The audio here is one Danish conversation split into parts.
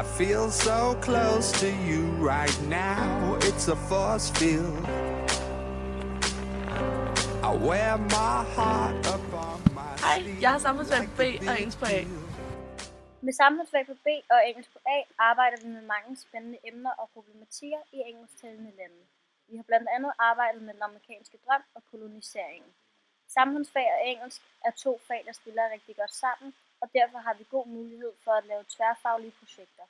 I feel so close to you right now. It's a force field. I wear my heart upon my Hej, sleeve. jeg har samfundsfag på B og engelsk på A. Med samfundsfag på B og engelsk på A arbejder vi med mange spændende emner og problematikker i engelsktalende lande. Vi har blandt andet arbejdet med den amerikanske drøm og koloniseringen. Samfundsfag og engelsk er to fag, der spiller rigtig godt sammen, og derfor har vi god mulighed for at lave tværfaglige projekter.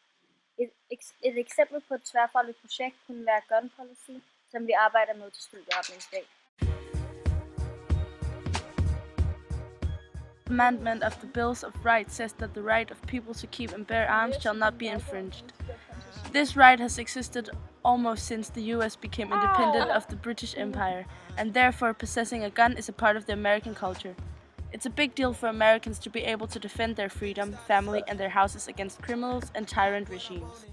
Et eksempel på et tværfagligt projekt kunne være gun policy, som vi arbejder med til studieretningsdag. The Amendment of the Bills of Rights says that the right of people to keep and bear arms shall not be infringed. This right has existed almost since the US became independent of the British Empire, and therefore possessing a gun is a part of the American culture. It's a big deal for Americans to be able to defend their freedom, family, and their houses against criminals and tyrant regimes.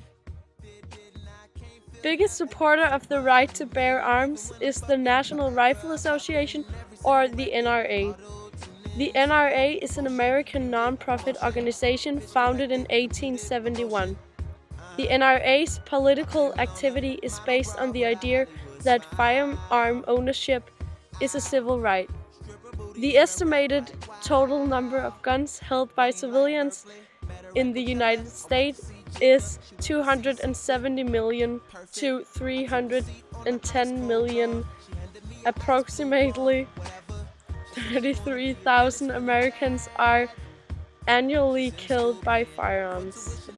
Biggest supporter of the right to bear arms is the National Rifle Association, or the NRA. The NRA is an American non-profit organization founded in 1871. The NRA's political activity is based on the idea that firearm ownership is a civil right. The estimated total number of guns held by civilians in the United States is 270 million to 310 million. Approximately 33,000 Americans are annually killed by firearms.